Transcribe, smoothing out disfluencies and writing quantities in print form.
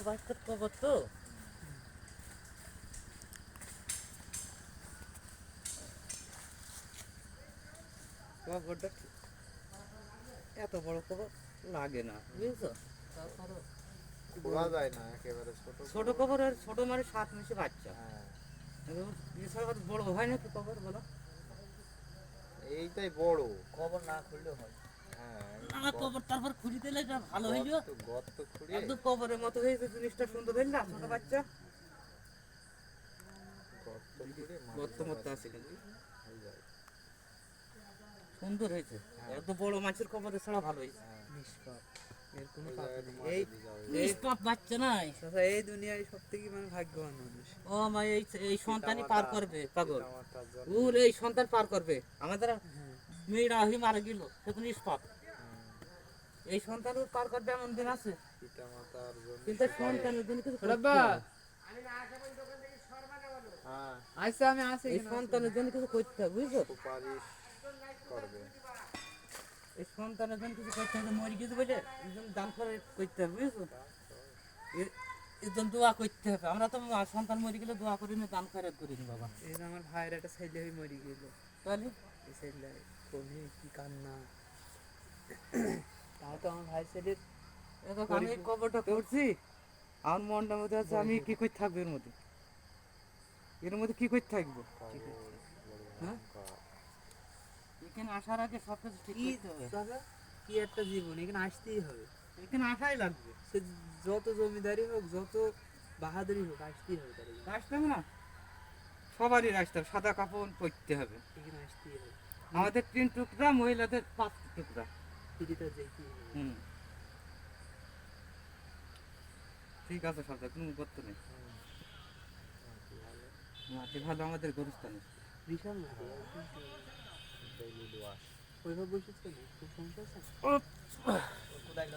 বাচ্চার কবর তো কবরটা এত বড় কবর লাগে না, বুঝেছো? তারপরে খোলা যায় না একেবারে ছোট কবর, আর ছোট মানে 7 মাসে বাচ্চা। হ্যাঁ, এছাড়া বড় হয় নাকি কবর বলো? এইটাই বড়। কবর না খুললেও হয়। হ্যাঁ, না কবর তারপর খুঁড়ি দিলে এটা ভালো হয়ে যাবে, গর্ত খুঁড়ে একদম কবরের মতো হয়েছে জিনিসটা, সুন্দর হইল না ছোট বাচ্চা। গর্ত মতো আছে কিন্তু সুন্দর হয়েছে, এত বড় মাছের কবরে ছাড়া ভালো হয়েছে। নিষ্পাপ, এর কোনো ওই পাপ জায়গাটা নেই। মাটি এই দিয়ে যাবে। নিষ্পাপ বাচ্চা নাই। চাচা, এই দুনিয়ায় সব থেকে মানে ভাগ্যবান মানুষ। ও মা, এই সন্তানই পার করবে পাগল। পিতামাতার জন্য ওর এই সন্তান পার করবে, আমাদের মেয়েরা হয়ে মারা গেল, সে তো নিষ্পাপ। এই সন্তান ওর পার করবে এমন দিন আছে, পিতামাতার জন্য কিন্তু সন্তানের জন্য কিছু করতে রাব্বা, হবে। হ্যাঁ, আচ্ছা আমি আসি এই সন্তানের জন্য কিছু করতে হবে, বুঝছো? সুপারিশ করবে। এই সন্তানের জন্য কিছু করতে হবে, মরে গেছে বলে এই জন্য দান করে করতে হবে, বুঝছো? এর জন্য দোয়া করতে হবে। আমরা তো সন্তান মরে গেলে দোয়া করি না, দান খয়রাত করি না বাবা। এই যে আমার ভাইয়ের একটা ছেলে হয়ে মরে গেল, তাহলে এই ছেলে কোনে কি কান্না। তাও তো আমার ভাই ছেলের এরকম আমি এই কবরটা করছি, আমার মনটার মধ্যে আছে আমি কি করে থাকবো এর মধ্যে, এর মধ্যে কি করে থাকবো? হ্যাঁ, এখানে আসার আগে সব কিছু ঠিক কি করতে হবে, চাচা, কি একটা জীবন, এখানে আসতেই হবে। এখানে আসাই লাগবে। সে যত জমিদারি হোক, যত বাহাদুরি হোক, আসতেই হবে তার। আসতে হবে না, সবারই আসতে হবে, সাদা কাপড় পরতে হবে। এখানে আসতেই হবে, আমাদের 3 টুকরা, মহিলাদের 5 টুকরা। ফিরিতে যেতেই হবে। হুম, ঠিক আছে, সব কোনো করতে নেই। মাটি ভালো আমাদের গরুস্থানে। বিশাল মাটি, ডেইলি ওয়াশ। ওইভাবে বসেছে না, খুব সমস্যা আছে। ও কোদাইল